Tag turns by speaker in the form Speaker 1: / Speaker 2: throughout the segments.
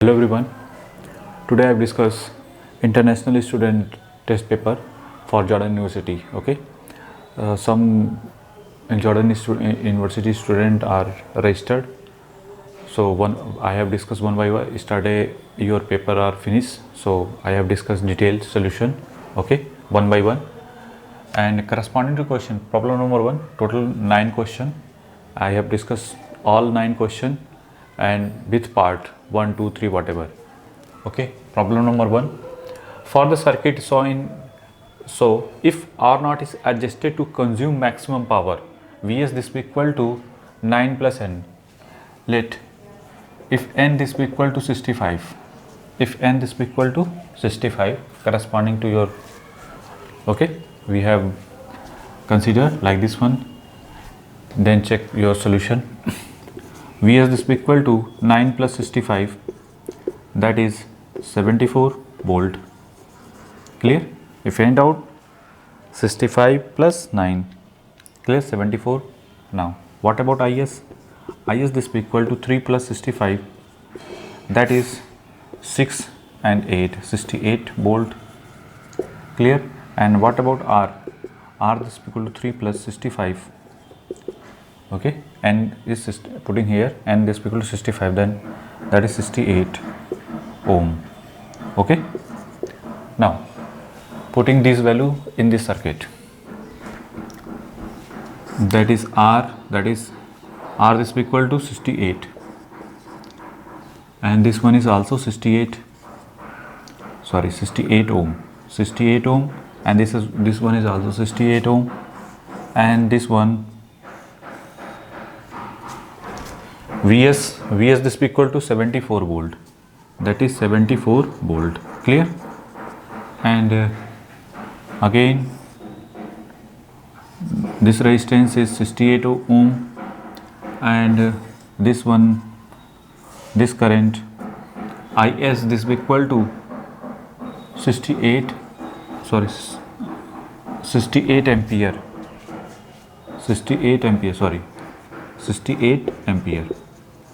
Speaker 1: Hello everyone. Today I have discussed international student test paper for Jordan University. Okay, some University student are registered. So I have discussed one by one. Yesterday your paper are finished. So I have discussed detailed solution. Okay, one by one, and corresponding to question problem number 1. Total 9 question. I have discussed all 9 question and with part 1, 2, 3 whatever. Okay, problem number 1. For the circuit so if R0 is adjusted to consume maximum power, Vs this be equal to 9 plus n. Let if n this be equal to 65, if n this be equal to 65 corresponding to your, okay, we have consider like this one, then check your solution. Vs this be equal to 9 plus 65, that is 74 volt. Clear? If any doubt, 65 plus 9, clear, 74. Now what about Is? Is this be equal to 3 plus 65, that is 6 and 8, 68 volt. Clear? And what about R? R this be equal to 3 plus 65. Okay, and is putting here, and this equal to 65, then that is 68 ohm. Okay, now putting this value in this circuit, that is R this equal to 68, and this one is also 68 ohm, 68 ohm, and this one is also 68 ohm, and this one Vs this be equal to 74 volt, that is 74 volt. Clear? And again this resistance is 68 ohm, and this one, this current Is this be equal to 68 ampere, 68 ampere,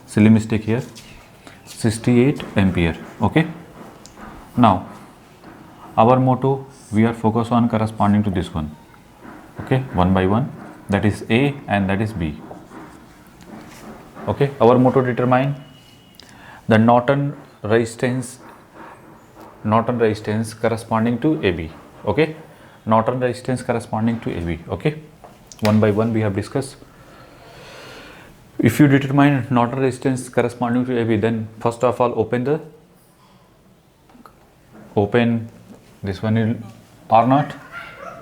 Speaker 1: silly mistake here, 68 ampere. Okay, now our motto, we are focused on corresponding to this one. Okay, one by one, that is A and that is B. Okay, our motto, determine the Norton resistance corresponding to AB. Okay, Norton resistance corresponding to AB. Okay, one by one we have discussed. If you determine Norton resistance corresponding to AB, then first of all open this one is R0.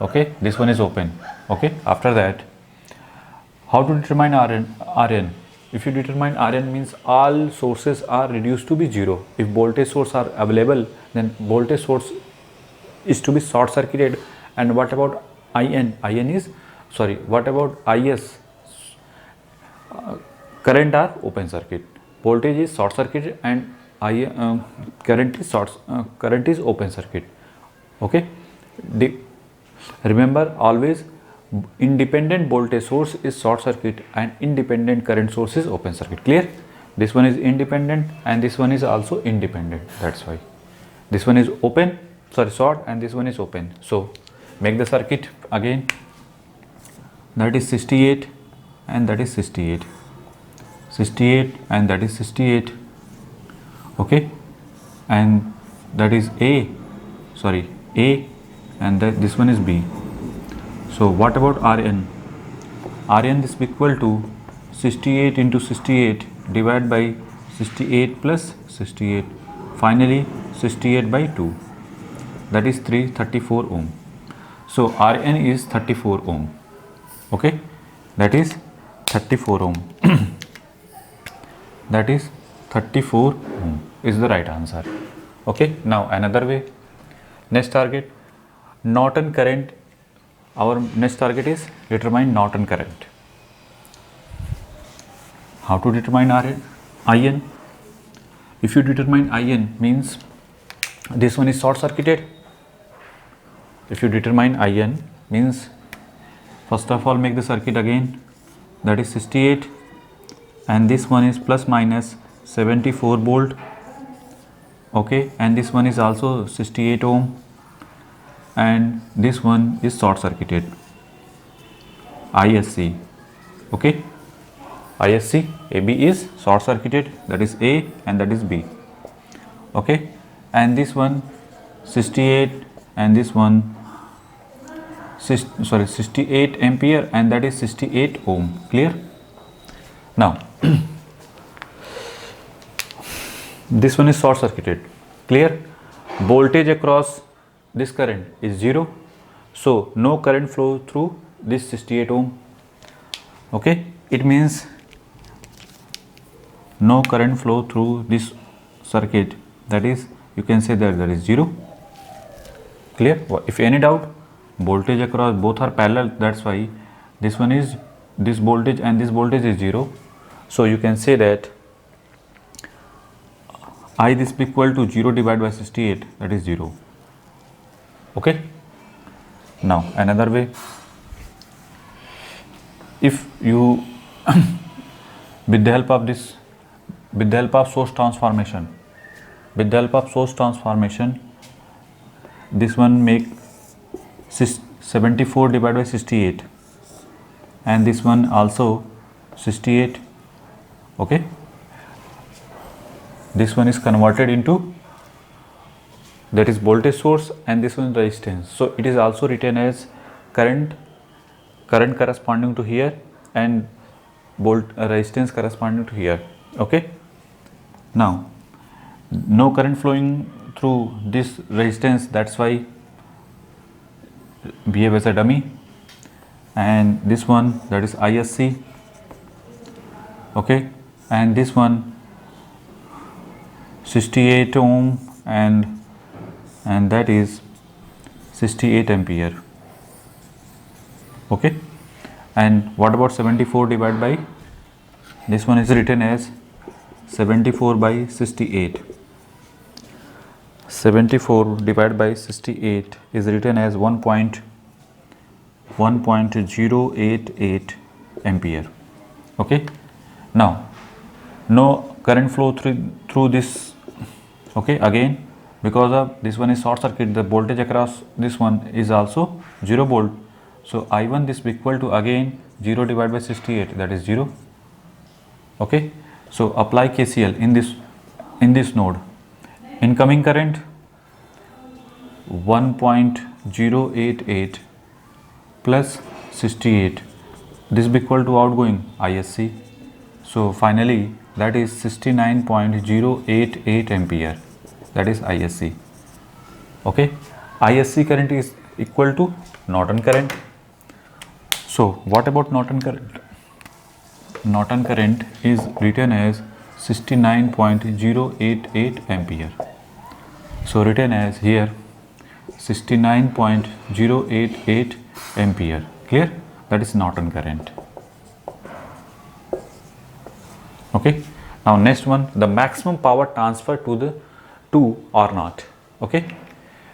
Speaker 1: Okay, this one is open. Okay, after that, how to determine Rn? If you determine Rn, means all sources are reduced to be zero. If voltage source are available, then voltage source is to be short circuited. And what about what about Is? Current are open circuit, voltage is short circuit, and current is open circuit. Okay, remember always, independent voltage source is short circuit and independent current source is open circuit. Clear? This one is independent and this one is also independent, that's why this one is short, and this one is open. So make the circuit again, that is 68 and that is 68, 68 and that is 68. Okay, and that is A and this one is B. So what about Rn? Rn is equal to 68 into 68 divided by 68 plus 68, finally 68 by 2, that is 34 ohm. So Rn is 34 ohm. Okay, that is 34 ohm. That is 34 ohm is the right answer. Okay, now another way. Next target, Norton current. Our next target is determine Norton current. How to determine In? If you determine In, means this one is short circuited. If you determine In, means first of all make the circuit again, that is 68, and this one is plus minus 74 volt, okay, and this one is also 68 ohm, and this one is short circuited, ISC, okay. ISC, AB is short circuited, that is A and that is B, okay, and this one 68 and this one 68 ampere and that is 68 ohm, clear. Now this one is short circuited, clear. Voltage across this current is 0, so no current flow through this 68 ohm, okay. It means no current flow through this circuit, that is you can say that there is 0, clear. If any doubt, voltage across both are parallel, that's why this one is, this voltage and this voltage is 0, so you can say that I this is equal to 0 divided by 68, that is 0, okay. Now another way, if you with the help of this, with the help of source transformation, this one make 74 divided by 68 and this one also 68, okay. This one is converted into, that is voltage source, and this one is resistance, so it is also written as current corresponding to here and resistance corresponding to here, okay. Now no current flowing through this resistance, that's why behave as a dummy, and this one, that is ISC, okay, and this one 68 ohm and that is 68 ampere, okay. And what about 74 divided by, this one is written as 74 by 68, 74 divided by 68 is written as 1.088 ampere, okay. Now no current flow through this, okay. Again, because of this one is short circuit, the voltage across this one is also 0 volt, so I1 this equal to again 0 divided by 68, that is 0, okay. So apply KCL in this node, incoming current 1.088 plus 68, this is equal to outgoing ISC, so finally that is 69.088 ampere, that is ISC, okay. ISC current is equal to Norton current. So what about Norton current? Norton current is written as 69.088 ampere, so written as here 69.088 ampere, clear. That is Norton current, okay. Now next one, the maximum power transfer to or not, okay.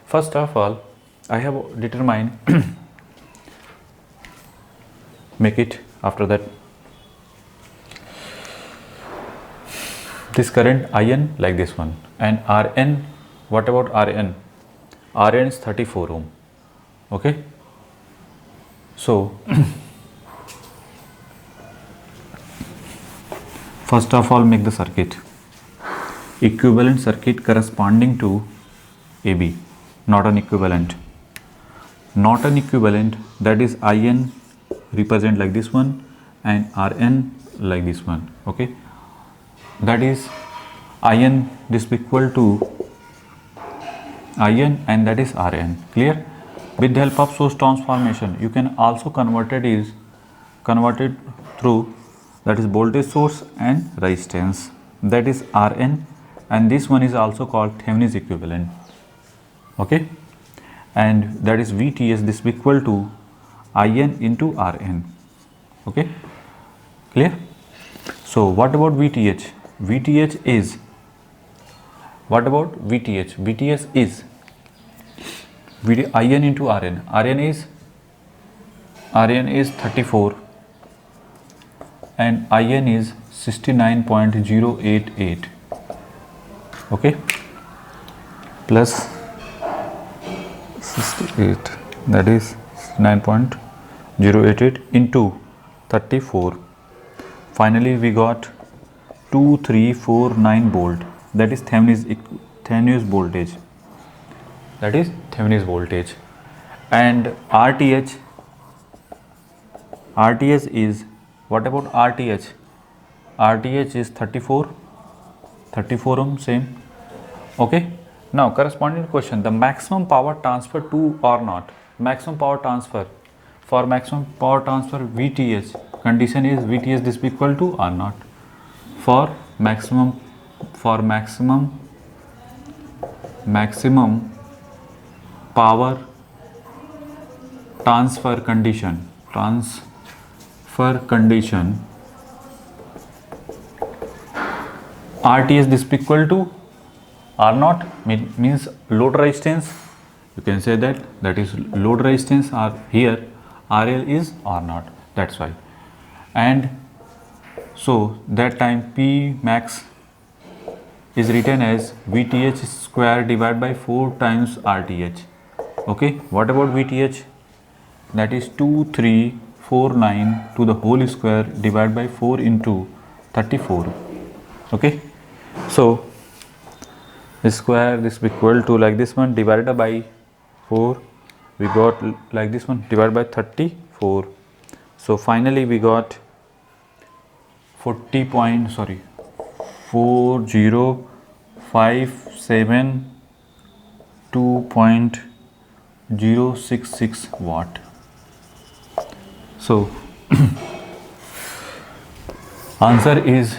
Speaker 1: First of all, I have determined make it after that, this current IN like this one, and RN, what about RN? RN is 34 ohm, okay. So first of all, make the circuit, equivalent circuit corresponding to AB, Norton equivalent, that is IN represent like this one and RN like this one, okay. That is IN this equal to IN and that is RN, clear. With the help of source transformation, you can also convert it through, that is voltage source and resistance, that is RN, and this one is also called Thevenin's equivalent, okay. And that is VTH, this equal to IN into RN, okay, clear. So what about VTH? VTH is, what about VTH? VTH is IN into RN. RN is 34 and IN is 69.088, okay. plus 68, that is 9.088 into 34. Finally we got 2349 volt, that is Thevenin's voltage, that is Thevenin's voltage. And RTH is, what about RTH? RTH is 34 ohm, same. Okay, now corresponding question, the maximum power transfer to or not. Maximum power transfer, for maximum power transfer VTH, condition is VTH this be equal to or not. For maximum power transfer condition, RTH this be equal to R naught, means load resistance. You can say that is load resistance, or here RL is R naught, that's why. And so that time P max is written as VTH square divided by 4 times RTH. Okay, what about VTH? That is 2349 to the whole square divided by 4 into 34. Okay, so square this be equal to like this one divided by 4, we got like this one divided by 34. So finally we got 40,572.066 watt. So answer is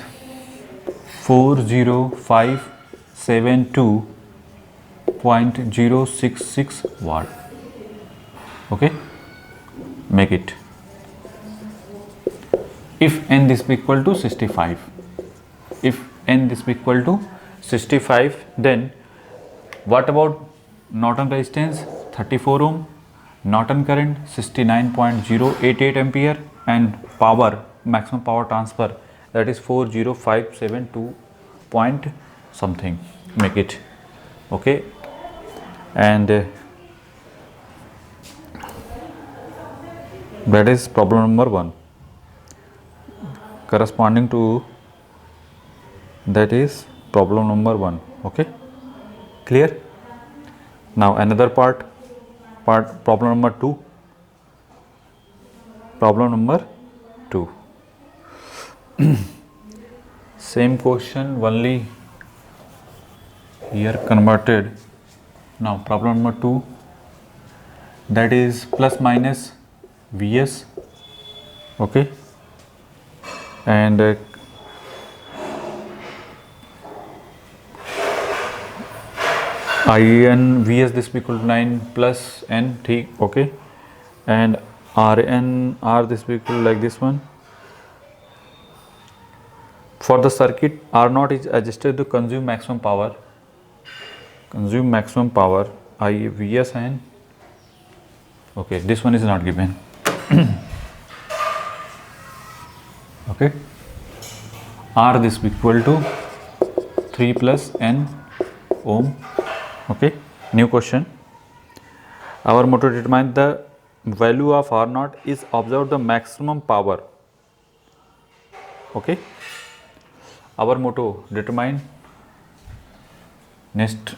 Speaker 1: 40572.066 watt. Okay, make it. If n this be equal to 65, then what about Norton resistance? 34 ohm, Norton current 69.088 ampere, and power, maximum power transfer, that is 40572 point something. Make it. Okay, and that is problem number 1. Corresponding to that is problem number 1. Okay, clear? Now another part problem number 2. Same question, only here converted. Now problem number 2, that is plus minus Vs. Okay, and IN Vs this be equal to 9 plus N T. Okay, and RN R this be equal to like this one. For the circuit, R naught is adjusted to consume maximum power. I Vs and okay, this one is not given. Okay, R this be equal to 3 plus N ohm. Okay, new question. Our motto determine the value of R naught is observe the maximum power. Okay, our motto determine next.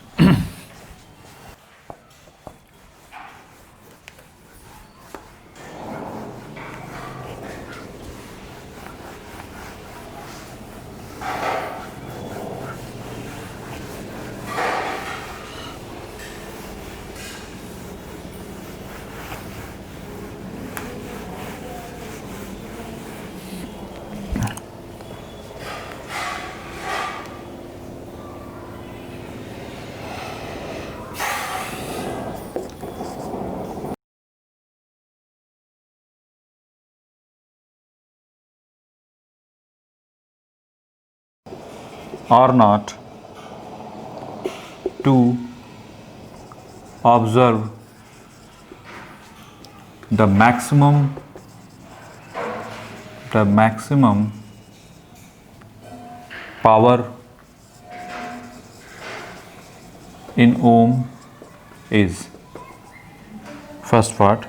Speaker 1: R naught to observe the maximum power in ohm is first part.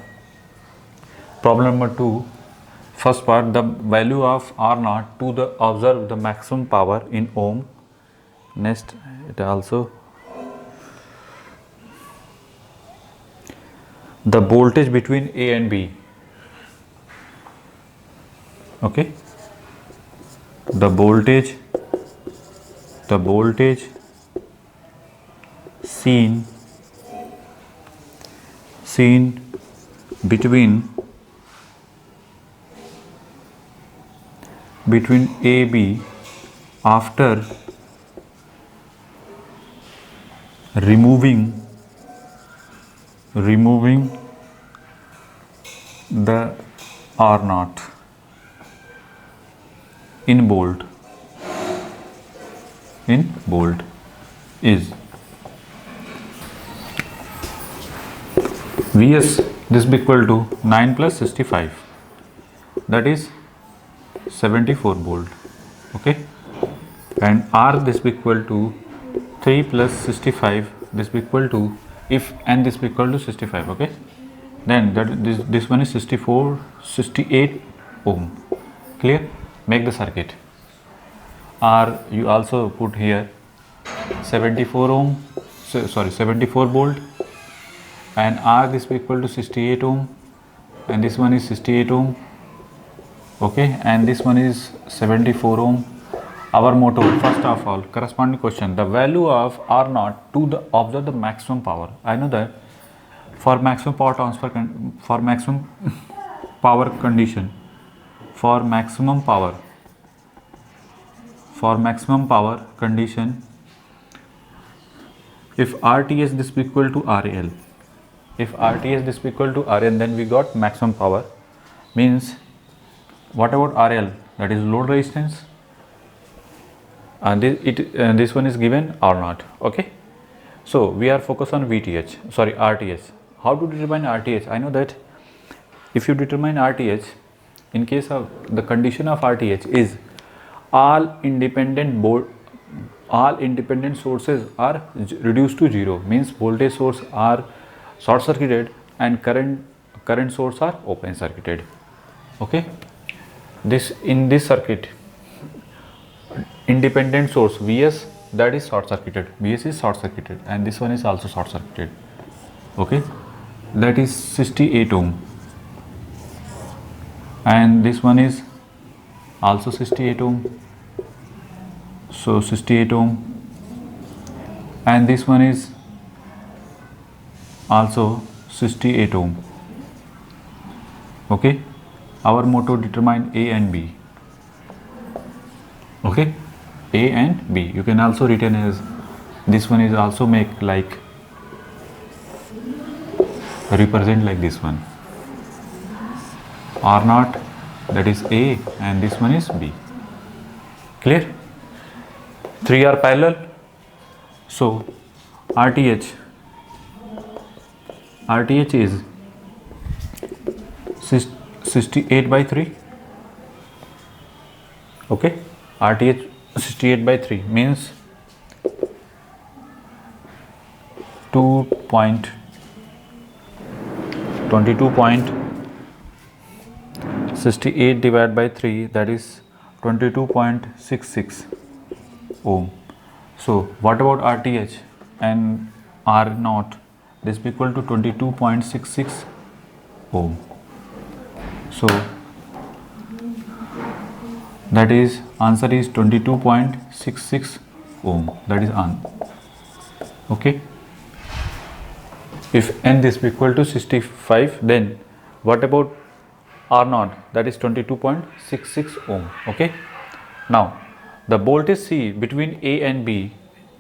Speaker 1: Problem number 2, first part, the value of R naught to the observe the maximum power in ohm. Next, it also the voltage between A and B. Okay, the voltage seen between AB after removing the R naught in bold is Vs, this be equal to 9 plus 65, that is 74 volt. Okay, and R, this be equal to 3 plus 65, this be equal to, if and this be equal to 65. Okay, then that this one is 68 ohm. Clear? Make the circuit. R, you also put here 74 ohm, 74 volt, and R, this be equal to 68 ohm, and this one is 68 ohm. Okay, and this one is 74 ohm. Our motto, first of all, corresponding question, the value of R naught to the observe the maximum power. I know that for maximum power transfer for maximum power condition, for maximum power condition, if RTH this be equal to RL, then we got maximum power. Means what about RL? That is load resistance, and this one is given R naught. Okay, so we are focused on RTH. How to determine RTH? I know that if you determine RTH, in case of the condition of RTH is all independent sources are reduced to zero, means voltage source are short circuited and current source are open circuited. Okay, in this circuit, independent source Vs, that is short circuited, and this one is also short circuited. Okay, that is 68 ohm, and this one is also 68 ohm, so 68 ohm, and this one is also 68 ohm. Okay, our motto, determine A and B. Okay, A and B, you can also written as, this one is also make like, represent like this one, R naught, that is A, and this one is B. Clear? 3 are parallel, so RTH is 68 by 3. Okay, RTH 68 by 3 means 22.68 divided by 3, that is 22.66 ohm. So what about RTH and R naught? This be equal to 22.66 ohm. So that is answer is 22.66 ohm. That is answer. Okay. If n this be equal to 65, then what about R naught? That is 22.66 ohm. Okay. Now the voltage C between A and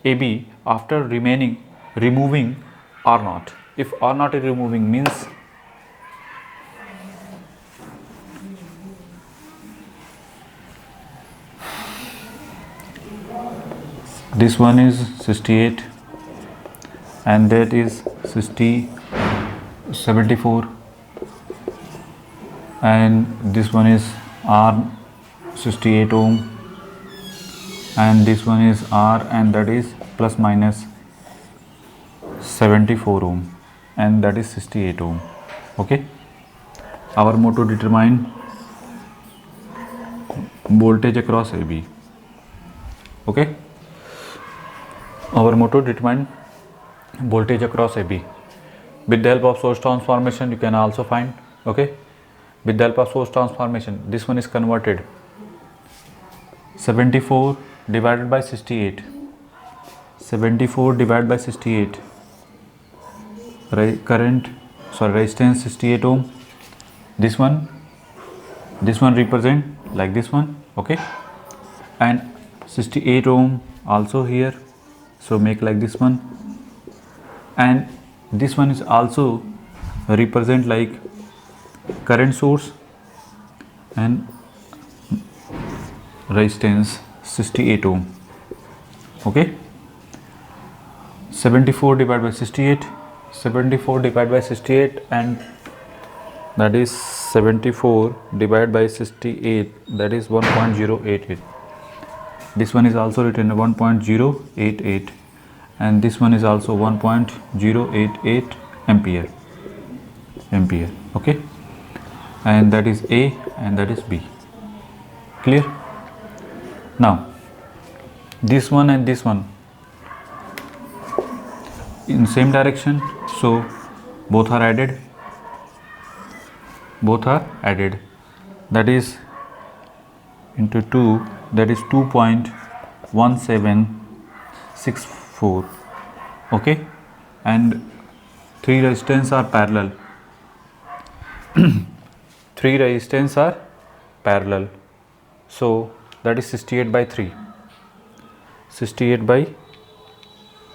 Speaker 1: AB after removing R naught. If R naught is removing, means this one is 68 and that is 74, and this one is R 68 ohm, and this one is R, and that is plus minus 74 ohm, and that is 68 ohm. Okay, our motto determine voltage across AB. Okay, our motto determine voltage across AB. With the help of source transformation you can also find. Okay, with the help of source transformation, this one is converted 74 divided by 68, 74 divided by 68, resistance 68 ohm. This one represent like this one. Okay, and 68 ohm also here, so make like this one, and this one is also represent like current source and resistance 68 ohm. Okay, 74 divided by 68, 74 divided by 68, and that is 74 divided by 68, that is 1.088. This one is also written 1.088, and this one is also 1.088 ampere. Okay, and that is A and that is B. Clear? Now this one and this one in same direction, so both are added, that is into 2, that is 2.1764. okay, and three resistance are parallel. Three resistance are parallel, so that is 68 by 3. 68 by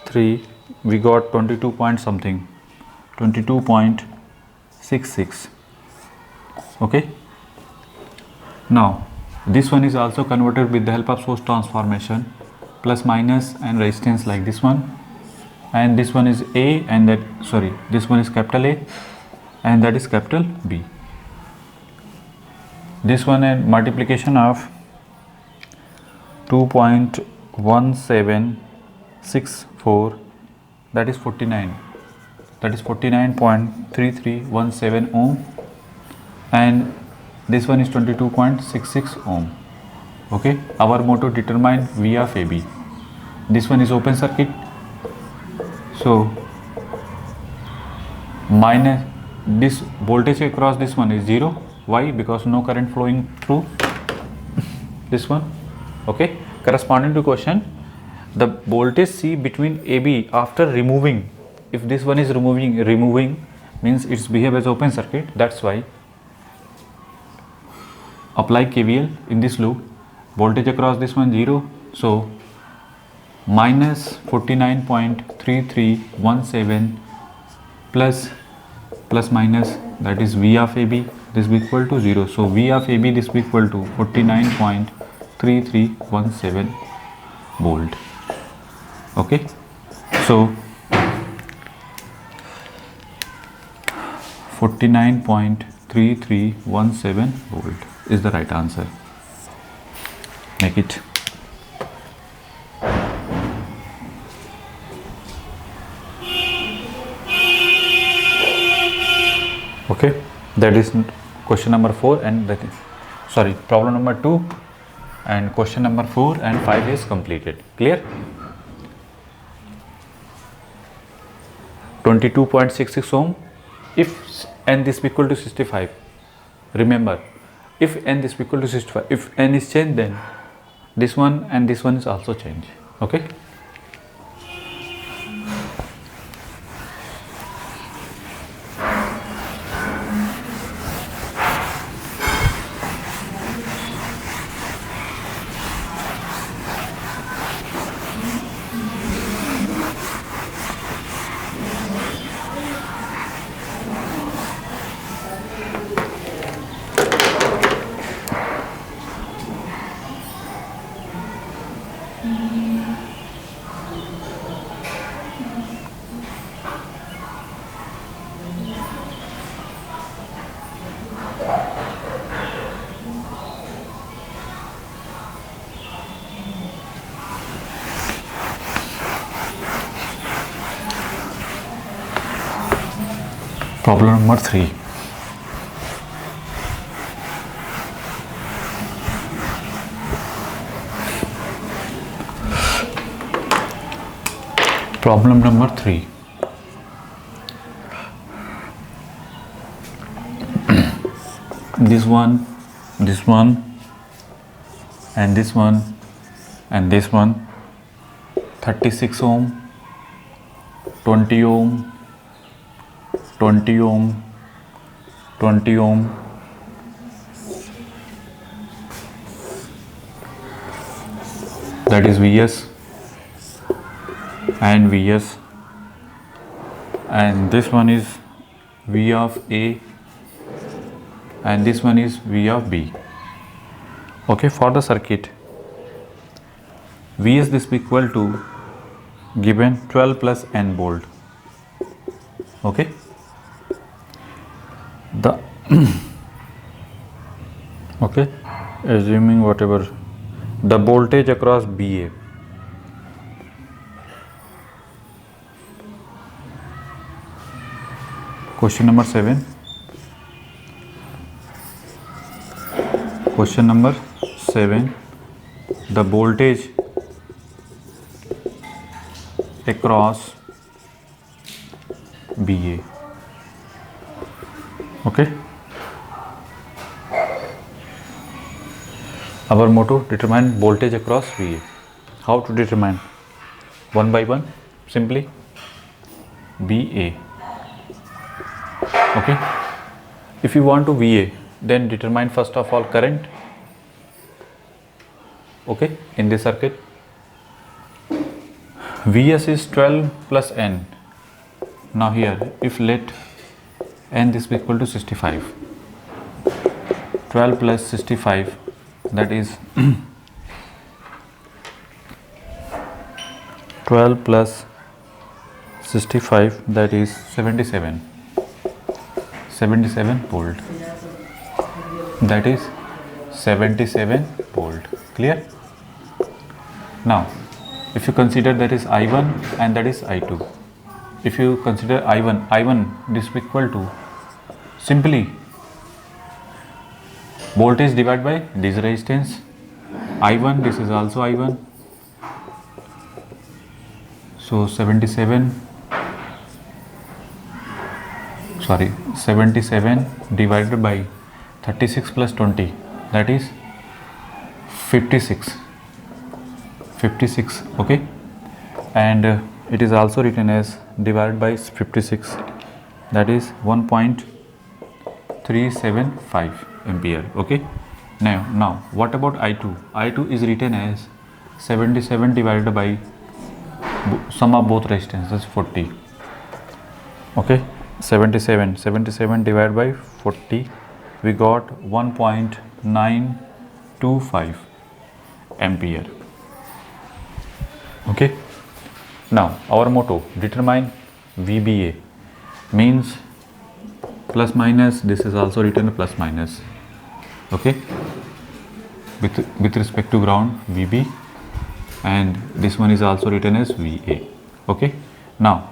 Speaker 1: 3, we got 22 point something, 22.66. okay, now this one is also converted with the help of source transformation, plus minus and resistance like this one, and this one is A and that, sorry, this one is capital A and that is capital B. This one and multiplication of 2.1764, that is 49, that is 49.3317 ohm, and this one is 22.66 ohm. okay, our motto determine V of AB. This one is open circuit, so minus this voltage across this one is 0. Why? Because no current flowing through this one. okay, corresponding to question, the voltage C between AB after removing, if this one is removing means it's behave as open circuit, that's why apply KVL in this loop. Voltage across this one 0, so minus 49.3317 plus minus, that is V of AB, this will be equal to 0. So V of AB, this will be equal to 49.3317 volt. okay, so 49.3317 volt is the right answer. Make it. okay, that is question number 4, and that is, sorry, problem number 2 and question number 4 and 5 is completed. Clear? 22.66 ohm, if n is equal to 65, remember, if n is equal to 65, if n is changed, then this one and this one is also changed. okay, Problem number 3. Problem number 3. This one, and this one, and this one. 36 ohm, 20 ohm, 20 ohm, 20 ohm. That is Vs and Vs, and this one is V of A and this one is V of B. Okay, for the circuit, Vs this equal to given 12 plus n volt. Okay, the okay, assuming whatever the voltage across BA. Question number 7. Question number 7. The voltage across BA. Okay. Our motto: determine voltage across VA. How to determine? One by one. Simply VA. Okay. If you want to VA, then determine first of all current. Okay. In this circuit, Vs is 12 plus n. Now here, if let n this be equal to 65, 12 plus 65, that is 12 plus 65, that is 77 volt. That is 77 volt. Clear? Now, if you consider that is I1 and that is I2. If you consider I1 this equal to simply voltage divided by this resistance. I1, this is also I1. So 77 divided by 36 plus 20, that is 56. Okay, and it is also written as divided by 56, that is 1.375 ampere. Okay, now what about I2? I2 is written as 77 divided by sum of both resistances 40. Okay, 77 divided by 40, we got 1.925 ampere. Okay, now our motto: determine VBA, means plus minus, this is also written plus minus. Okay, with respect to ground VB, and this one is also written as VA. Okay, now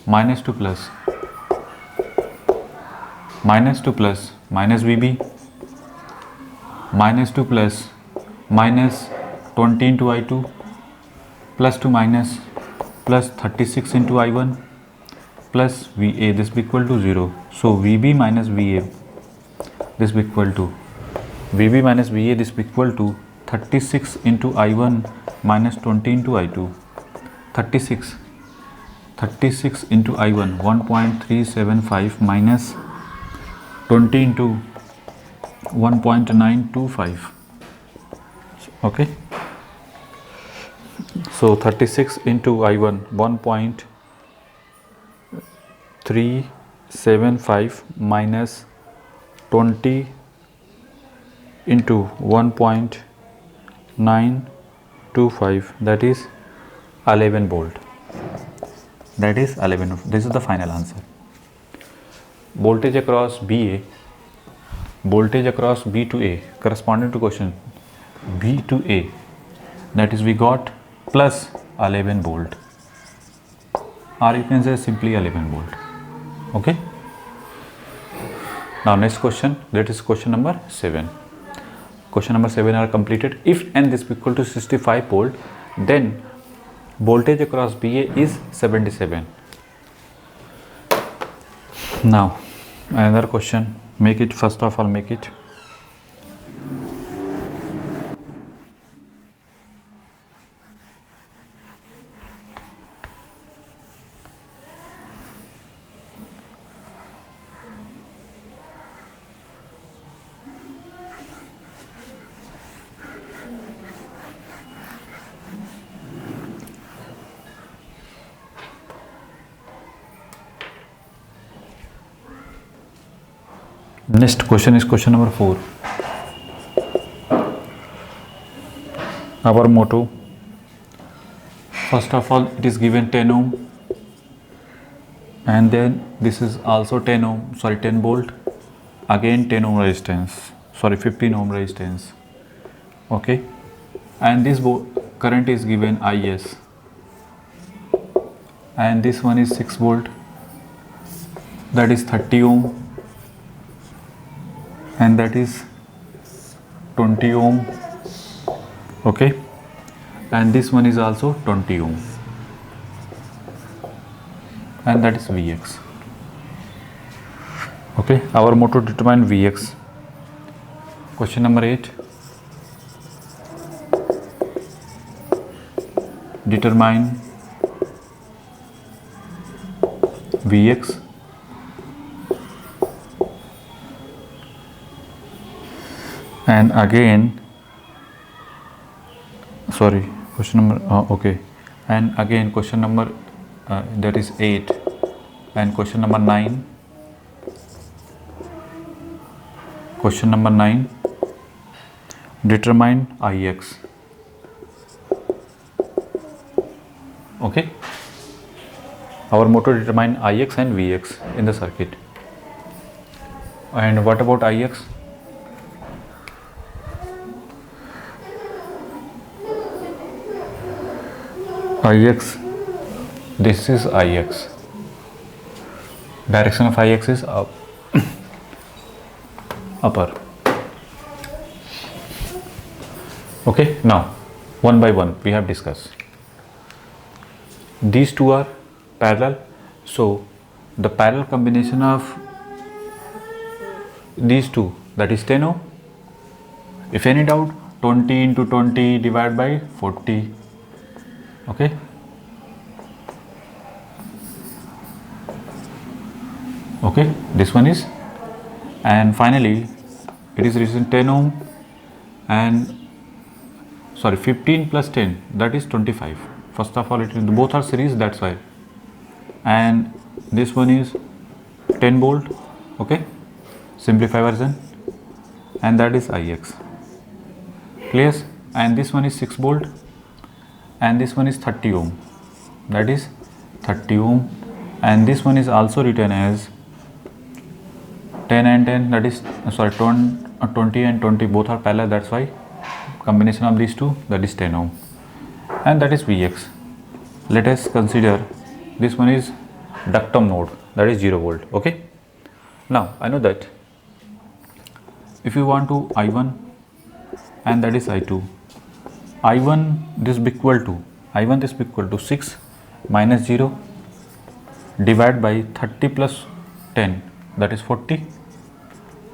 Speaker 1: minus to plus minus VB, minus to plus minus 20 into I2, plus to minus plus 36 into I1 plus VA, this be equal to 0. So VB minus VA, this be equal to 36 into I1 minus 20 into I2. 36 into I1, 1.375 minus 20 into 1.925. Okay, so 36 into I1, 1.375 minus 20 into 1.925, that is 11 volt. That is 11. This is the final answer. Voltage across BA, voltage across B to A, corresponding to question B to A, that is we got plus 11 volt, or you can say simply 11 volt. Okay, Now next question, that is question number 7. Question number 7 are completed. If n is equal to 65 volt, then voltage across BA is 77. Now another question, make it, first of all make it. Next question is question number 4. Our motto, first of all it is given 10 ohm, and then this is also 10 ohm, 10 volt, again 10 ohm resistance, 15 ohm resistance, okay, and this current is given IS, and this one is 6 volt, that is 30 ohm, and that is 20 ohm, okay, and this one is also 20 ohm, and that is Vx. Okay, our motto, determine Vx. Question number 8, determine Vx. And again, question number, okay, and again question number that is 8, and question number 9, determine Ix. Okay, our motto, determine Ix and Vx in the circuit. And what about Ix? Ix, this is Ix, direction of Ix is up, upper. Okay, now one by one we have discussed. These two are parallel, so the parallel combination of these two, that is 10 ohm. If any doubt, 20 into 20 divided by 40. Okay, this one is, and finally it is resistant 10 ohm, and 15 plus 10, that is 25. First of all, both are series, that's why, and this one is 10 volt, okay, simplify version, and that is Ix, clear, and this one is 6 volt, and this one is 30 ohm, that is 30 ohm, and this one is also written as 10 and 10, that is 20 and 20, both are parallel, that's why combination of these two, that is 10 ohm, and that is Vx. Let us consider this one is ductum node, that is 0 volt. Okay, now I know that if you want to I1 and that is I2, I1 this be equal to 6 minus 0 divided by 30 plus 10, that is 40,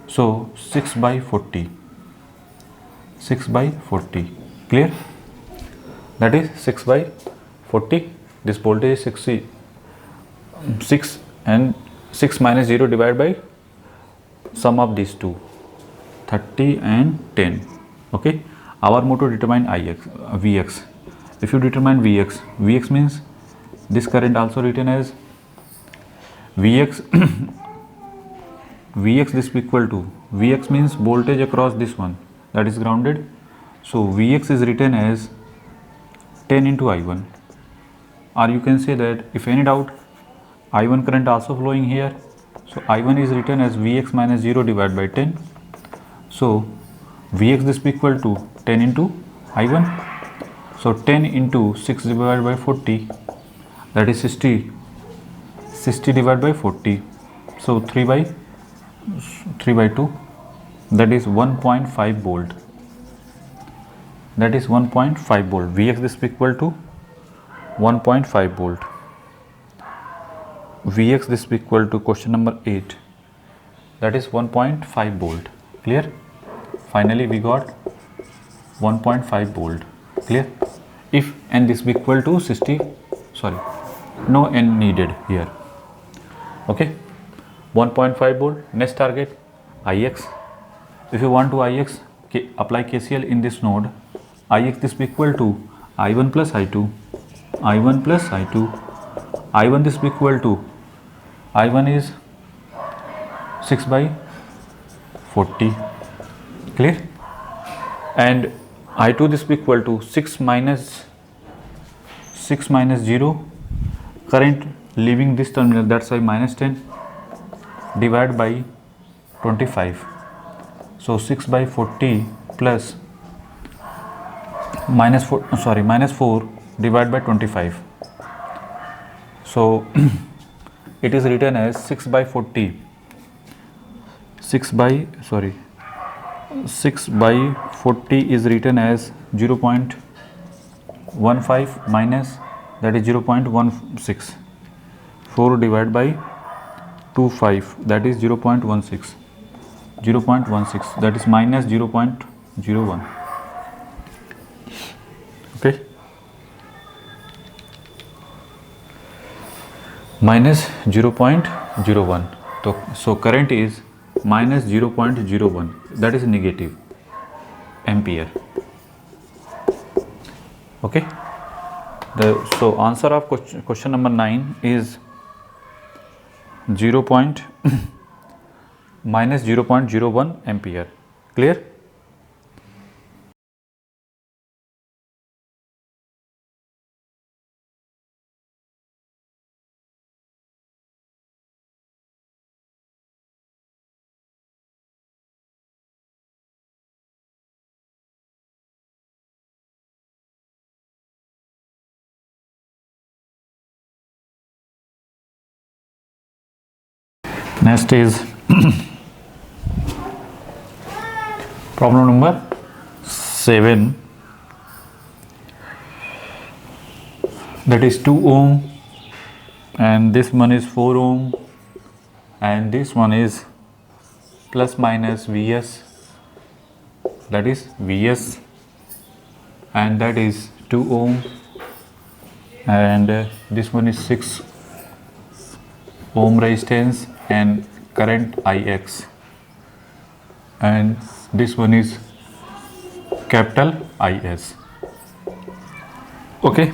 Speaker 1: so 6 by 40, clear, that is 6 by 40, this voltage is 6 and 6 minus 0 divided by sum of these two, 30 and 10. Okay, our motto, determine Vx. If you determine Vx means this current also written as Vx. Vx this be equal to, Vx means voltage across this one, that is grounded, so Vx is written as 10 into I1, or you can say that if any doubt, I1 current also flowing here, so I1 is written as Vx minus 0 divided by 10, so Vx this be equal to 10 into I1, so 10 into 6 divided by 40, that is 60 divided by 40, so 3 by 3/2, that is 1.5 volt. That is 1.5 volt. Vx this equal to 1.5 volt. Vx this equal to question number 8, that is 1.5 volt. Clear? Finally we got 1.5 volt. Clear? If n this equal to 60, sorry, no n needed here. Okay, 1.5 volt. Next target Ix. If you want to Ix, apply KCL in this node. Ix this equal to I1 plus I2, I1 plus I2. I1 this equal to, I1 is 6/40. Clear? And I2 this equal to 6 minus 0. Current leaving this terminal, that's why -10 divided by 25. So 6/40 plus -4 divided by 25. So it is written as 6/40. 6/40 is written as 0.15 minus, that is 0.16. 4 divided by 25, that is 0.16. 0.16, that is minus 0.01. Okay, minus 0.01. So current is minus 0.01, that is negative ampere. Okay, so answer of question number 9 is minus 0.01 ampere. Clear? Next is problem number 7, that is 2 ohm, and this one is 4 ohm, and this one is plus minus Vs, that is Vs, and that is 2 ohm, and this one is 6 ohm resistance and current Ix, and this one is capital Is. Okay,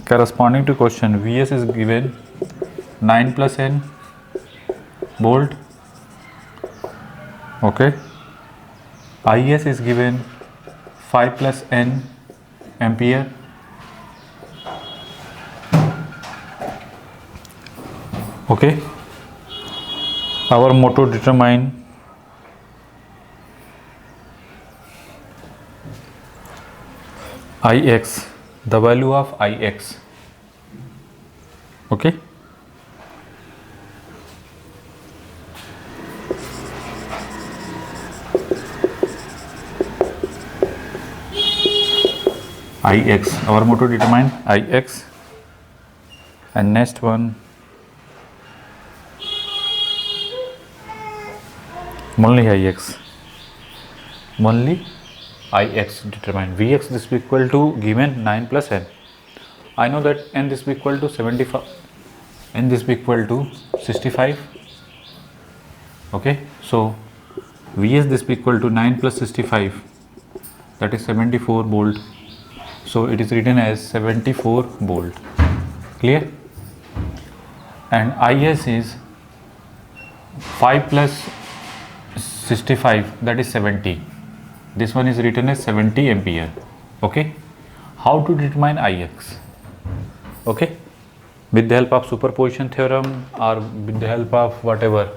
Speaker 1: corresponding to question, Vs is given 9 plus n volt. Okay, Is is given 5 plus n ampere. Okay, our motto determine Ix, the value of Ix. Okay, Ix, our motto determine Ix. And next one, only Ix, only Ix determine. Vx this equal to given 9 plus n. I know that n this equal to 75, n this equal to 65. Okay, so Vs this equal to 9 plus 65, that is 74 volt. So it is written as 74 volt. Clear? And Is is 5 plus 65, that is 70. This one is written as 70 ampere. Okay, how to determine Ix? Okay, with the help of superposition theorem or with the help of whatever.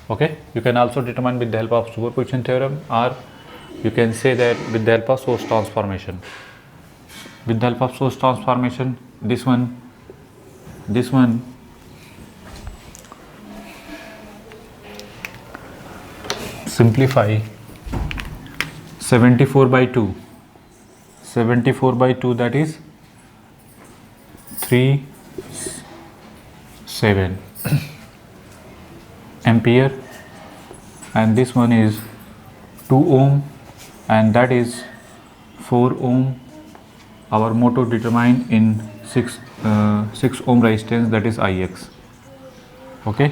Speaker 1: Okay, you can also determine with the help of superposition theorem, or you can say that with the help of source transformation. With the help of source transformation, this one simplify 74 by 2. 74 by 2, that is 3 7 ampere, and this one is 2 ohm, and that is 4 ohm. Our motor determined in 6 ohm resistance, that is Ix. Okay,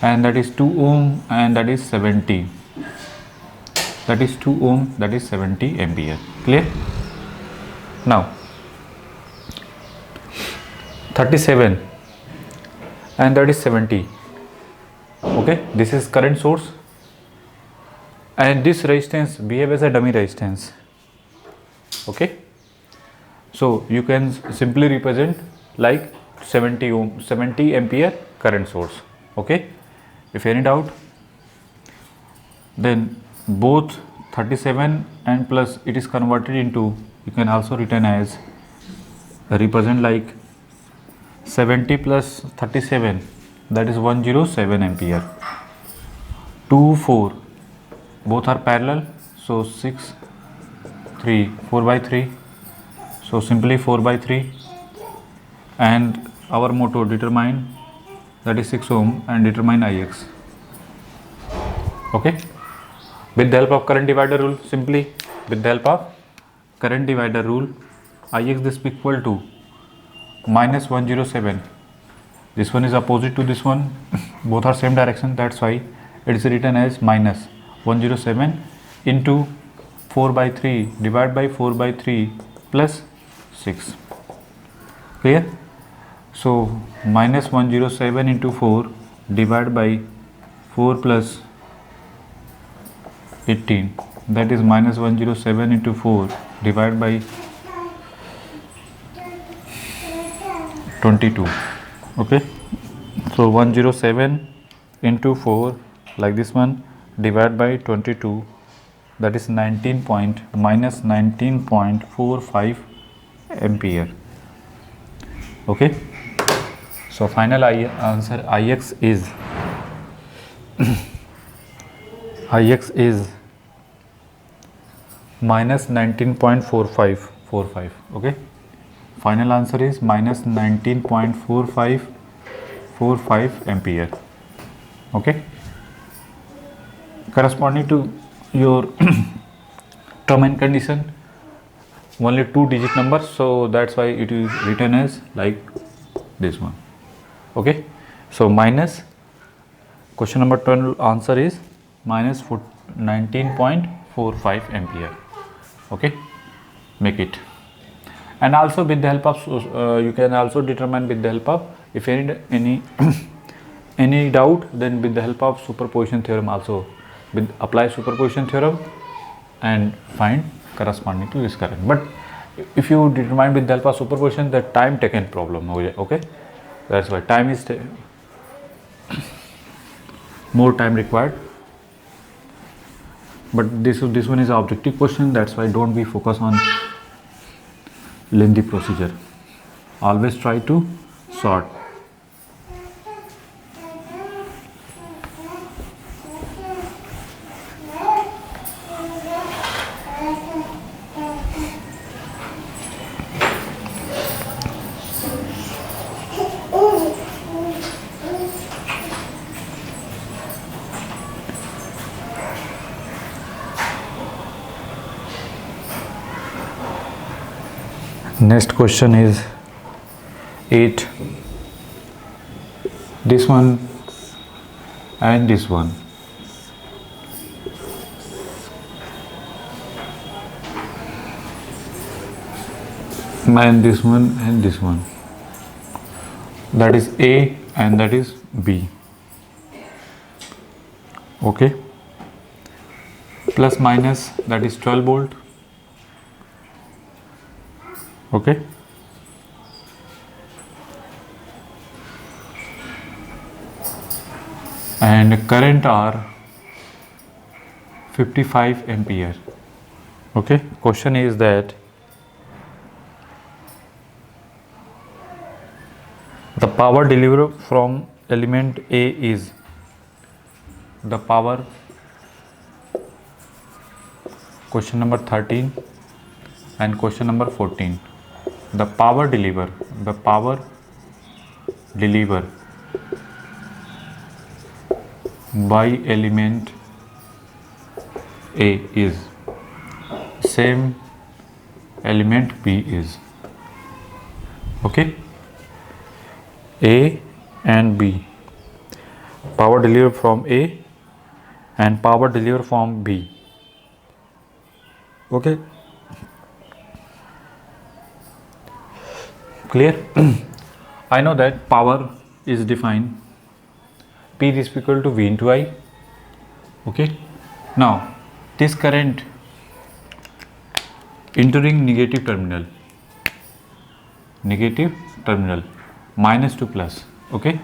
Speaker 1: and that is 2 ohm, and that is 70. That is 2 ohm, that is 70 ampere. Clear? Now 37 and that is 70. Okay, this is current source, and this resistance behave as a dummy resistance. Okay, so you can simply represent like 70 ohm, 70 ampere current source. Okay, if any doubt, then both 37 and plus it is converted into, you can also written as represent like 70 plus 37, that is 107 ampere. 2 4 both are parallel, so 6 3 4 by 3, so simply 4 by 3, and our motor determine, that is 6 ohm, and determine Ix. Okay, with the help of current divider rule, simply with the help of current divider rule, Ix this equal to minus 107. This one is opposite to this one, both are same direction, that's why it is written as minus 107 into 4 by 3 divided by 4 by 3 plus 6. Clear? So minus 107 into 4 divided by 4 plus 18, that is minus 107 into 4 divided by 22. Okay, so 107 into 4 like this one divided by 22, that is 19.45 ampere. Okay, so final answer Ix is Ix is minus 19.45. Okay, final answer is minus 19.45 ampere. Okay, corresponding to your term and condition, only 2-digit number, so that's why it is written as like this one. Okay, so minus, question number 12 answer is minus 19.45 ampere. Okay, make it. And also with the help of you can also determine with the help of, if any any doubt, then with the help of superposition theorem also, with apply superposition theorem and find corresponding to this current. But if you determine with the help of superposition, the time taken problem. Okay, that's why time is more time required. But this one is an objective question, that's why don't be focused on lengthy procedure. Always try to sort. Next question is 8. This one and this one. And this one and this one. That is A and that is B. Okay. Plus minus, that is 12 volt. Okay, and current are 55 ampere. Okay, question is that the power delivered from element A is, the power question number 13 and question number 14. The power delivered by element A is same element B is. Okay, A and B, power delivered from A and power delivered from B. Okay, clear? I know that power is defined P is equal to V into I. Okay, now this current entering negative terminal minus to plus. Okay,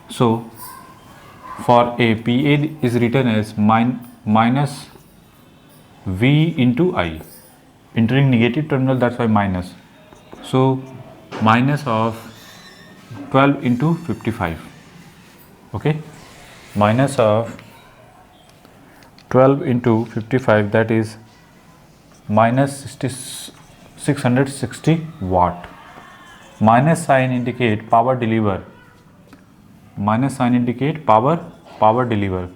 Speaker 1: so for A, PA is written as minus V into I, entering negative terminal, that's why minus. So minus of 12 into 55. Okay, minus of 12 into 55, that is minus 660 watt. Minus sign indicate power deliver. Minus sign indicate power deliver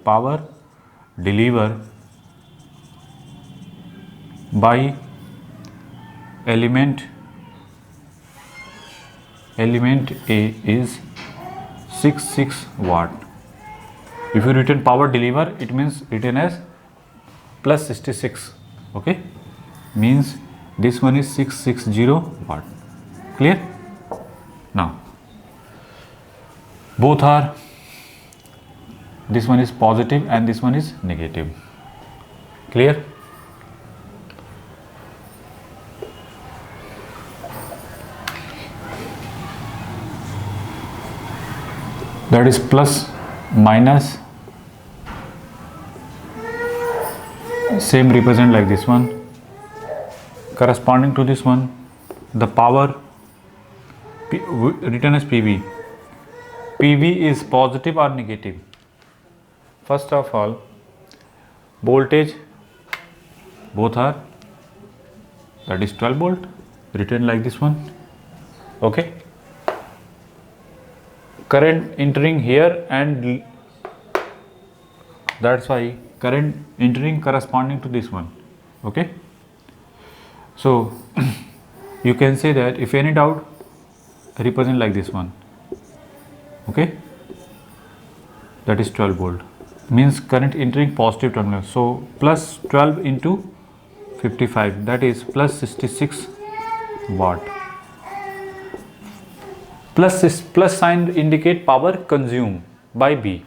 Speaker 1: by element A is 66 watt. If you written power deliver, it means written as plus 66. Okay, means this one is 660 watt. Clear? Now both are, this one is positive and this one is negative. Clear? That is plus minus, same represent like this one. Corresponding to this one, the power written as PV. PV is positive or negative? First of all, voltage, both are, that is 12 volt, written like this one. Okay, current entering here, and that's why current entering corresponding to this one. Okay, so you can say that if any doubt, represent like this one. Okay, that is 12 volt, means current entering positive terminal. So plus 12 into 55, that is plus 66 watt. Plus sign indicate power consumed by B.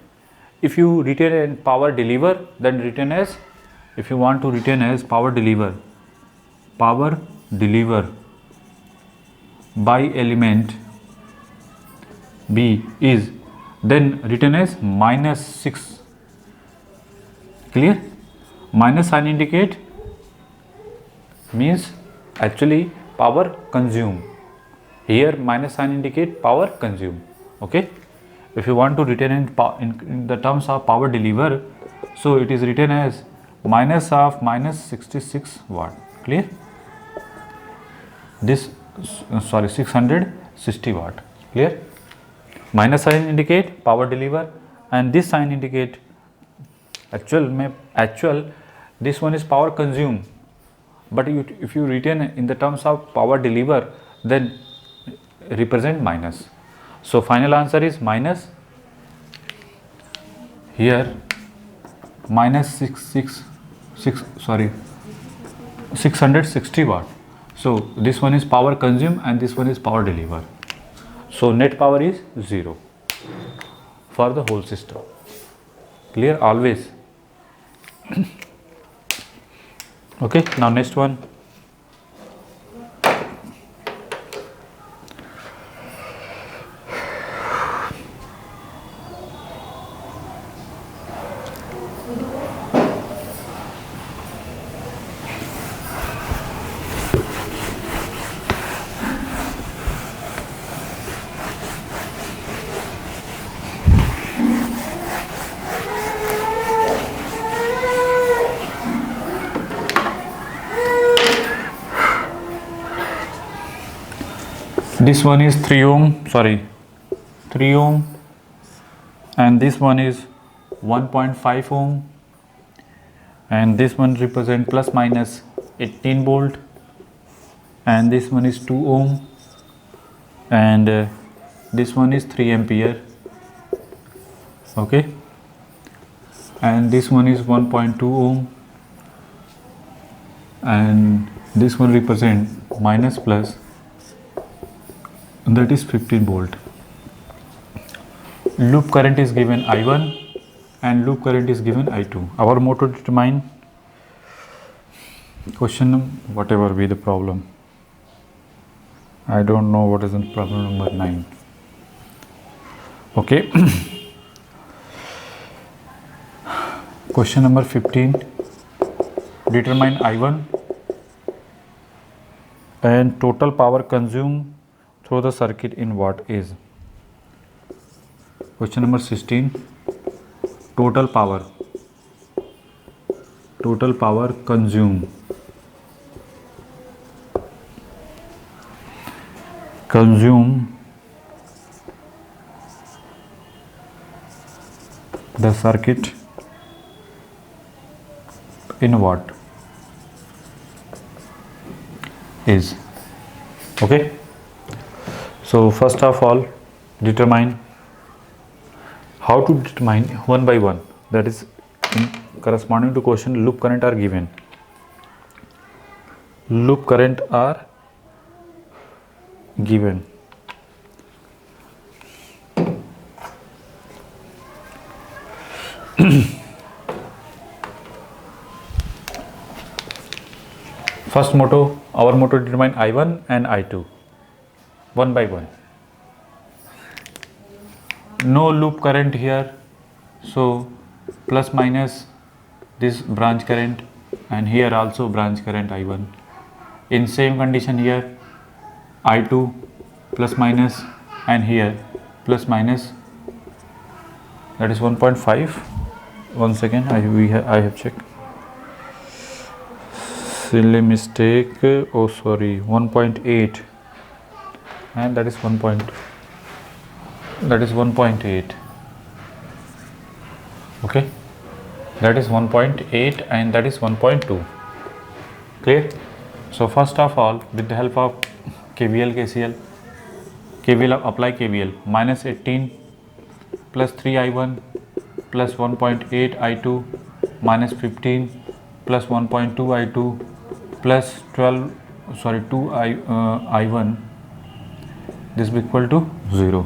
Speaker 1: If you retain as power deliver, then written as, if you want to retain as power deliver by element B is, then written as minus 6. Clear? Minus sign indicate means actually power consumed. Here minus sign indicate power consumed. Okay, if you want to retain in the terms of power deliver, so it is written as minus of minus 66 watt. Clear? This 660 watt. Clear? Minus sign indicate power deliver, and this sign indicate actual this one is power consumed, but if you retain in the terms of power deliver, then represent minus. So final answer is minus, here minus 660 watt. So this one is power consumed and this one is power deliver. So net power is 0 for the whole system. Clear? Always. Okay, now next one. this one is 3 ohm, sorry, 3 ohm, and this one is 1.5 ohm, and this one represent plus minus 18 volt, and this one is 2 ohm, and this one is 3 ampere. Okay, and this one is 1.2 ohm, and this one represent minus plus, that is 15 volt. Loop current is given I1 and loop current is given I2. Our motto to determine question, whatever be the problem, I don't know what is in problem number 9. Okay. Question number 15, determine I1 and total power consumed through the circuit in watt is. Question number 16, total power consumed the circuit in watt is. Okay, so first of all, determine, how to determine one by one, that is in corresponding to question. Loop current are given, first motto, our motto, determine I1 and I2 one by one. No loop current here, so plus minus this branch current, and here also branch current I1. In same condition here, I2 plus minus, and here plus minus, that is 1.5. One second, I have checked. Silly mistake. Oh sorry, 1.8, and that is 1.8. Okay, that is 1.8 and that is 1.2. Clear? So first of all, with the help of KVL, KVL apply KVL. Minus 18 plus 3 I1 plus 1.8 I2 minus 15 plus 1.2 I2 plus 2 I1, this will equal to 0.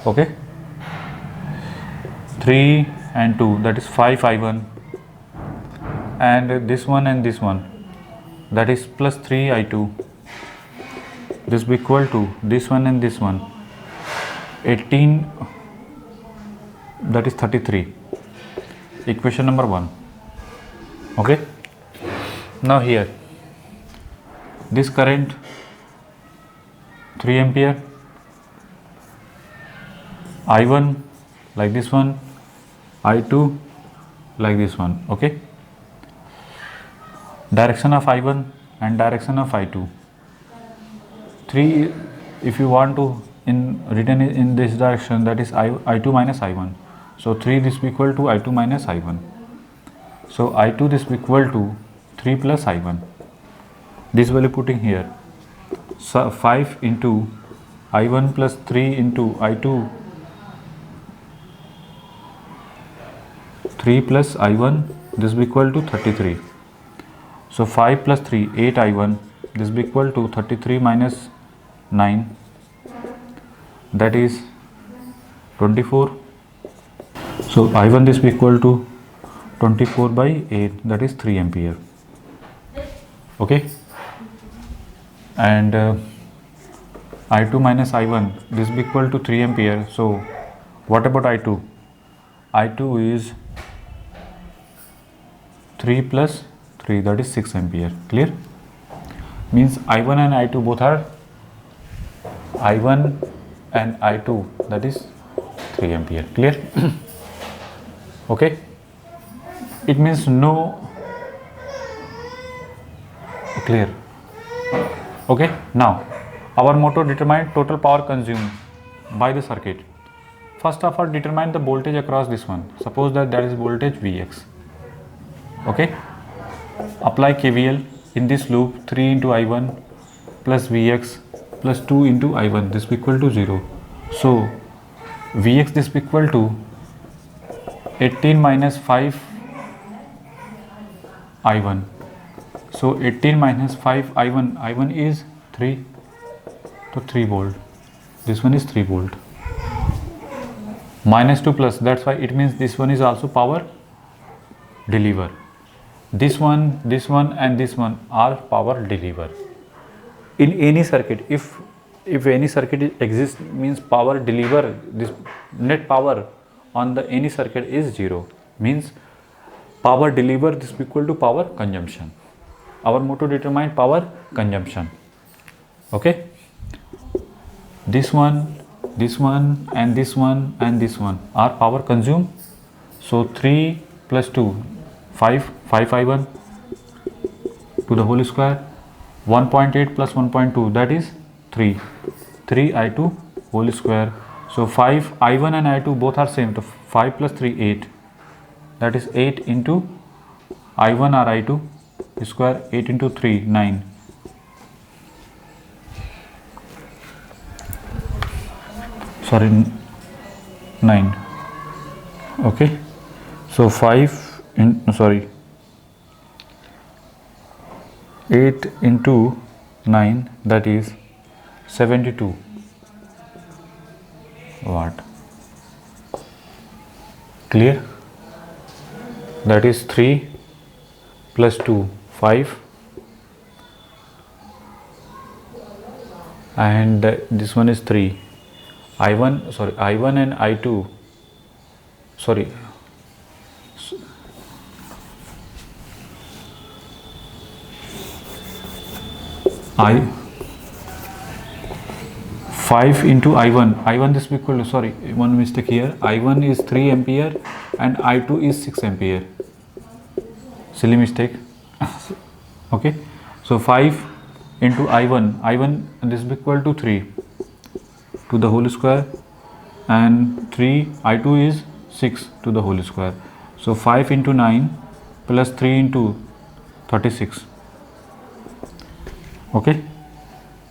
Speaker 1: Okay, 3 and 2, that is 5 I1, and this one, that is plus 3 I2, this will equal to this one and this one, 18, that is 33. Equation number 1. Okay, now here this current 3 ampere, I1 like this one, I2 like this one. Okay, direction of I1 and direction of I2. 3, if you want to written in this direction, that is I2 minus I1. So 3, this will equal to I2 minus I1. So I2, this will equal to 3 plus I1. This value putting here. So 5 into I1 plus 3 into I2, 3 plus I1, this will equal to 33. So 5 plus 3, 8 I1, this will equal to 33 minus 9, that is 24. So I1, this will equal to 24 by 8, that is 3 ampere. Okay, and I2 minus I1, this will equal to 3 ampere. So what about I2? I2 is 3 plus 3, that is 6 ampere. Clear? Means I1 and I2 both are I1 and I2, that is 3 ampere. Clear? Okay, it means no. Clear? Okay, now Our motto: determine total power consumed by the circuit. First of all, determine the voltage across this one. Suppose that is voltage Vx. Okay. Apply KVL in this loop. 3 into I1 plus Vx plus 2 into I1. This will equal to 0. So Vx this will equal to 18 minus 5 I1. So 18 minus 5 I1. I1 is 3. So 3 volt. This one is 3 volt. Minus 2 plus. That's why it means this one is also power deliver. This one, and this one are power deliver. In any circuit, if any circuit exists, means power deliver, this net power on the any circuit is 0. Means power deliver this is equal to power consumption. Our motto: determine power consumption. Okay. This one, and this one, and this one are power consumed. So 3 plus 2, 5 I1 to the whole square. 1.8 plus 1.2, that is 3 I2 whole square. So 5 I1 and I2 both are same. So 5 plus 3, 8. That is 8 into I1 or I2 square. 8 into 3, 9. Sorry, 9. Okay. So 8 into 9, that is 72 watt. Clear? That is 3 plus 2, 5, and this one is 3. I1 and I2, sorry, 5 into I1 this will equal to, sorry, one mistake here, I1 is 3 ampere and I2 is 6 ampere, silly mistake. Okay, so 5 into I1 this will equal to 3 to the whole square, and 3 I2 is 6 to the whole square. So 5 into 9 plus 3 into 36. Okay,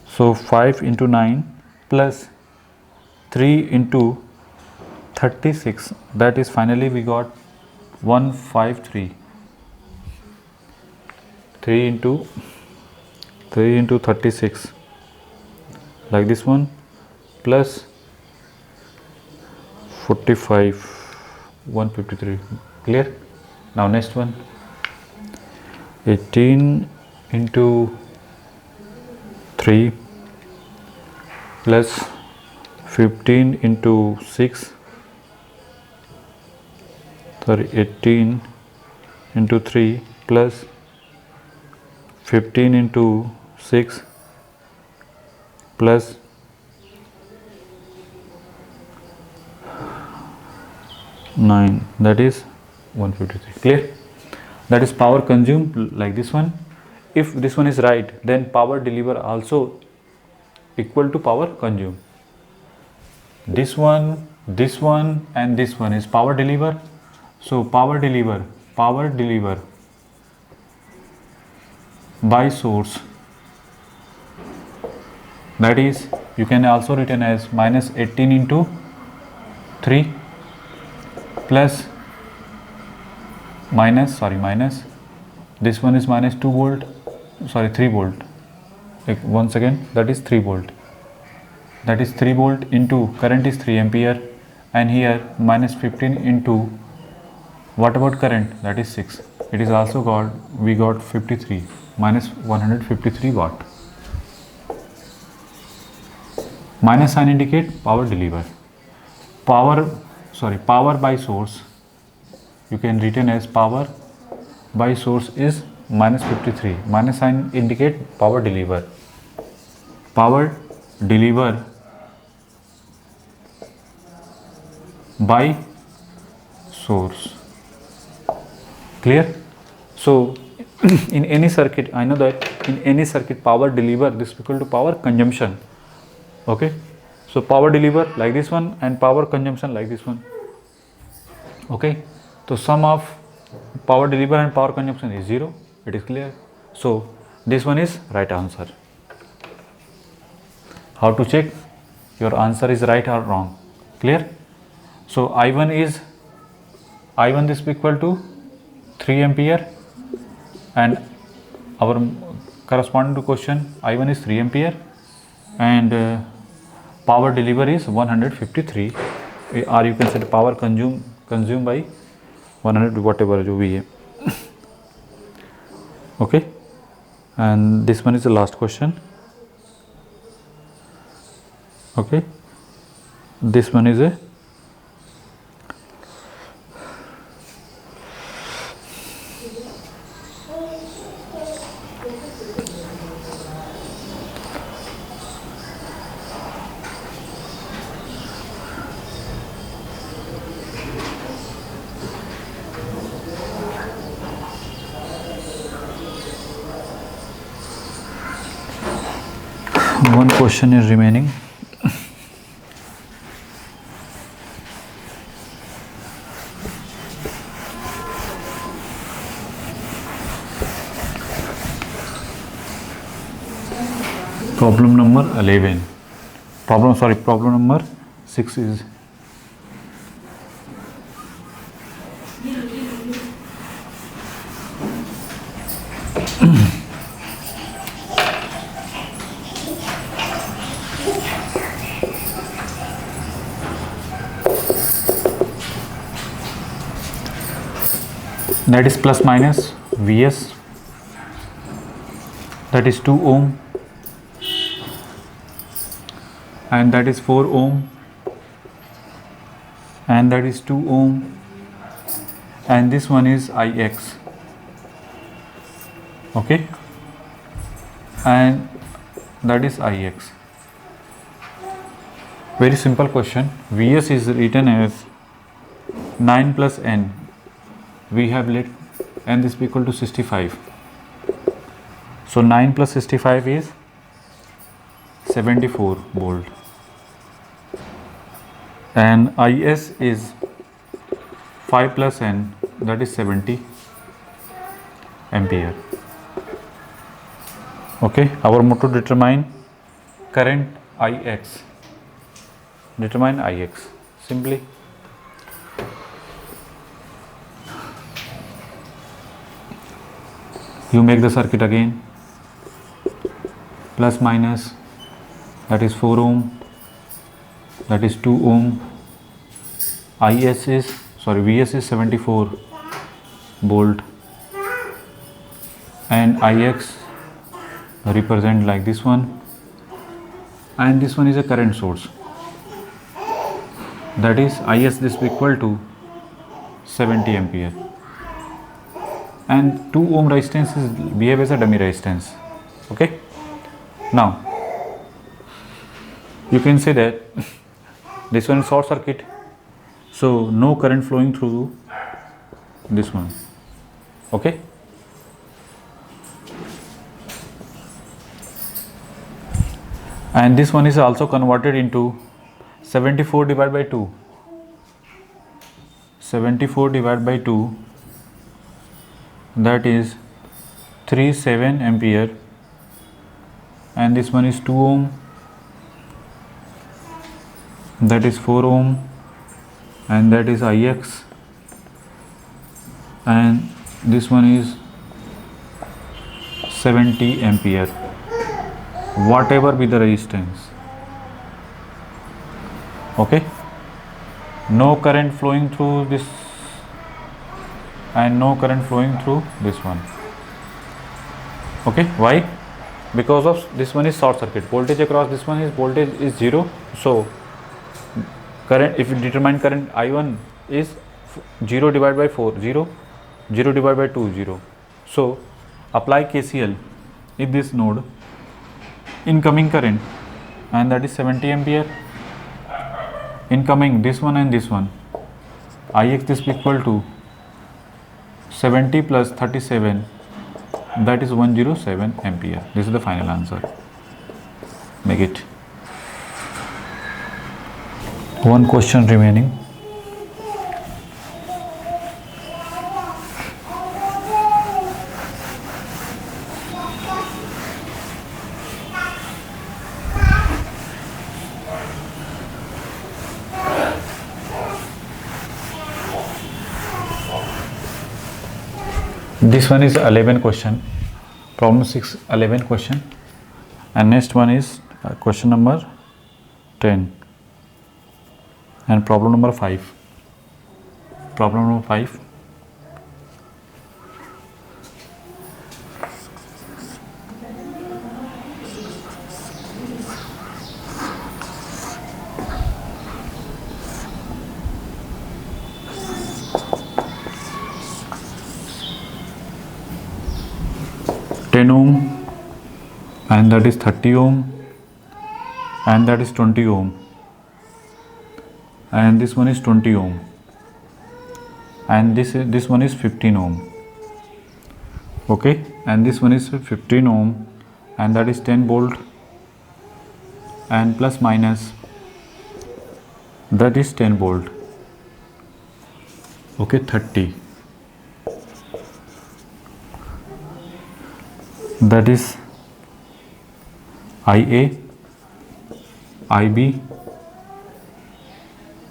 Speaker 1: so 5 into 9 plus 3 into 36, that is finally we got 153. 3 into 36 like this one plus 45, 153. Clear? Now next one, 18 into 3 plus 15 into 6, sorry, 18 into 3 plus 15 into 6 plus 9, that is 153. Clear? That is power consumed like this one. If this one is right, then power deliver also equal to power consumed. This one, and this one is power deliver. So power deliver by source, that is you can also written as minus 18 into 3 plus minus this one is minus 2 volt, sorry 3 volt, like once again, that is 3 volt, that is 3 volt into current is 3 ampere, and here minus 15 into what about current, that is 6. It is also got, we got 53, minus 153 watt. Minus sign indicate power deliver. Power by source, you can written as power by source is minus 53. Minus sign indicate power deliver. Power deliver by source. Clear? So in any circuit, I know that in any circuit power deliver this equal to power consumption. Okay, so power deliver like this one and power consumption like this one. Okay, so sum of power deliver and power consumption is 0. It is clear. So this one is right answer. How to check your answer is right or wrong? Clear? So I1 is this equal to 3 ampere, and our corresponding to question I1 is 3 ampere and power deliver is 153, or you can say the power consumed by 100 whatever जो भी है. Okay, and this one is the last question. Okay, this one is a one question is remaining. Problem number 11. Problem number 6 is that is plus minus Vs, that is 2 ohm, and that is 4 ohm, and that is 2 ohm, and this one is Ix. Okay, and that is Ix. Very simple question. Vs is written as 9 plus n. We have let n is equal to 65. So 9 plus 65 is 74 volt. And Is is 5 plus n, that is 70 ampere. Okay, our motto determine current Ix. Determine Ix simply. You make the circuit again, plus minus, that is 4 ohm, that is 2 ohm. Vs is 74 volt, and Ix represent like this one, and this one is a current source, that is Is this equal to 70 ampere, and 2 ohm resistance is behave as a dummy resistance. Okay, now you can say that this one is short circuit, so no current flowing through this one. Okay, and this one is also converted into 74 divided by 2. 74 divided by 2, that is 37 ampere, and this one is 2 ohm, that is 4 ohm, and that is Ix, and this one is 70 ampere, whatever be the resistance. Okay, no current flowing through this and no current flowing through this one. Okay, why? Because of this one is short circuit, voltage across this one is 0. So current, if you determine current I1 is 0 divided by 4, 0, 0 divided by 2, 0. So apply KCL in this node, incoming current, and that is 70 ampere, incoming this one and this one, Ix is equal to 70 plus 37, that is 107 ampere. This is the final answer. Make it. One question remaining. This one is 11 question, problem 6, 11 question, and next one is question number 10 and problem number 5. Problem number 5. Ohm, and that is 30 ohm, and that is 20 ohm, and this one is 20 ohm, and this one is 15 ohm. Okay, and this one is 15 ohm, and that is 10 volt, and plus minus that is 10 volt. Okay, 30, that is IA, IB,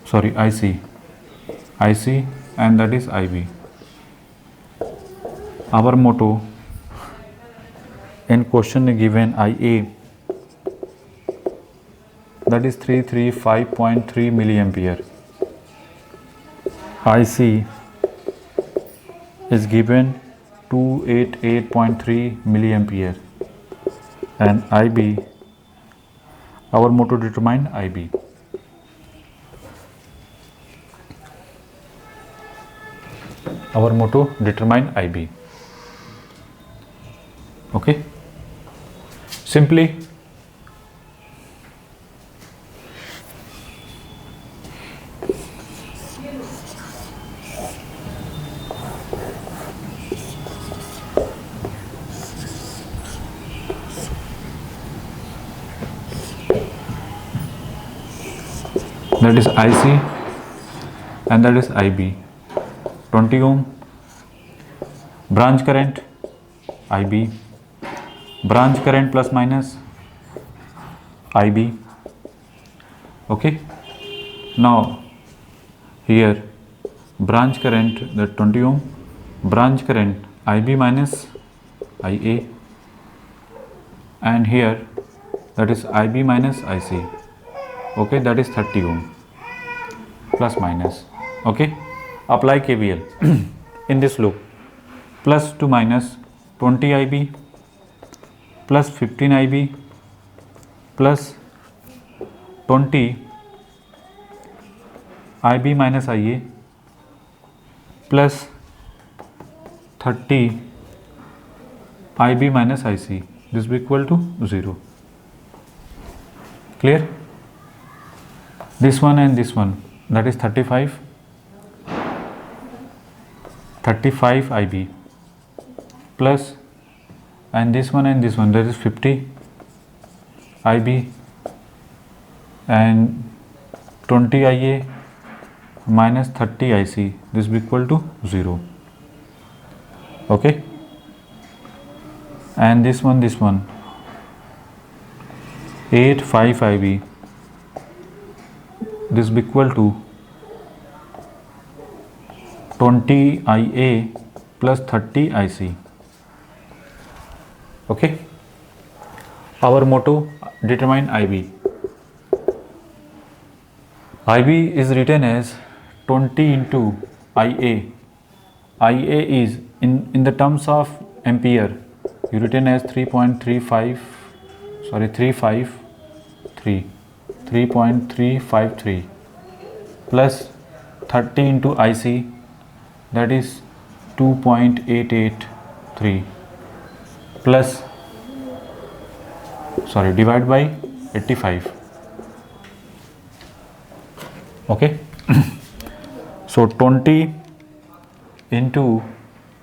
Speaker 1: sorry, IC, and that is IB. Our motto in question given IA, that is 335.3 milliampere. IC is given 288.3 milliampere, and IB, our motto determine IB. Our motto determine IB. Okay, simply that is IC, and that is IB. 20 ohm, branch current IB, branch current plus minus IB. Okay, now here branch current, that 20 ohm, branch current IB minus IA, and here that is IB minus IC. Okay, that is 30 ohm plus minus. Okay, apply KVL in this loop. Plus to minus 20 IB plus 15 IB plus 20 IB minus IA plus 30 IB minus IC. This will be equal to 0. Clear? This one and this one, that is 35 IB plus, and this one and this one, that is 50 IB and 20 IA minus 30 IC. This will be equal to 0. Okay, and this one 85 IB, this will be equal to 20 IA plus 30 IC. Okay, our motto determine IB. IB is written as 20 into IA. IA is in the terms of ampere, you written as 3.353 plus 30 into IC, that is 2.883 plus, divide by 85. Okay, so 20 into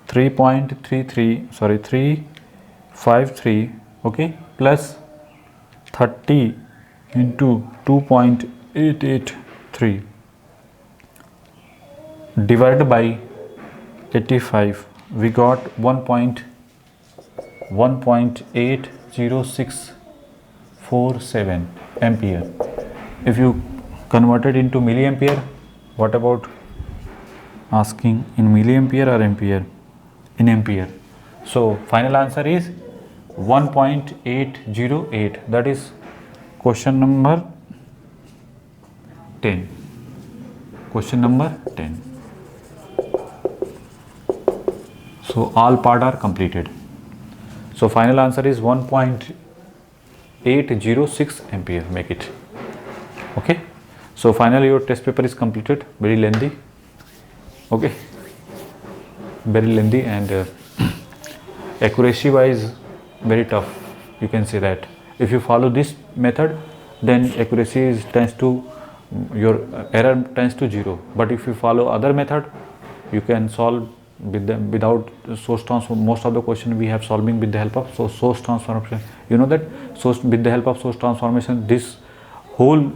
Speaker 1: 353, okay, plus 30 into 2.883, 3 divided by 85, we got 1.80647 ampere. If you convert it into milliampere, what about asking in milliampere or ampere? In ampere. So final answer is 1.808. That is question number 10. Question number 10. So all part are completed. So final answer is 1.806 ampere. Make it. Okay. So finally your test paper is completed. Very lengthy. Okay. Very lengthy and accuracy wise very tough. You can say that. If you follow this method, then accuracy is tends to your error tends to 0. But if you follow other method, you can solve with them without source transform. Most of the question we have solving with the help of source transformation. You know that source with the help of source transformation, this whole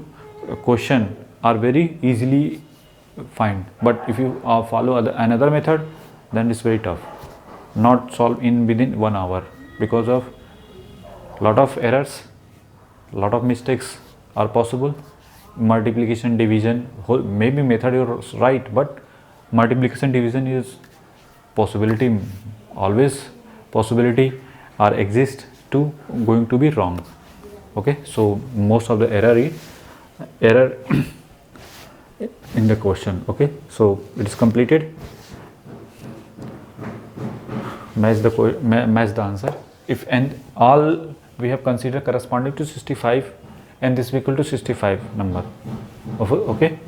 Speaker 1: question are very easily find. But if you follow another method, then it's very tough. Not solve in within 1 hour because of lot of errors, lot of mistakes are possible. Multiplication, division, maybe method is right, but multiplication, division is possibility, always possibility or exist to going to be wrong. Okay, so most of the error in the question. Okay, so it is completed. Match the answer. If and all we have considered corresponding to 65 and this is equal to 65 number. Okay,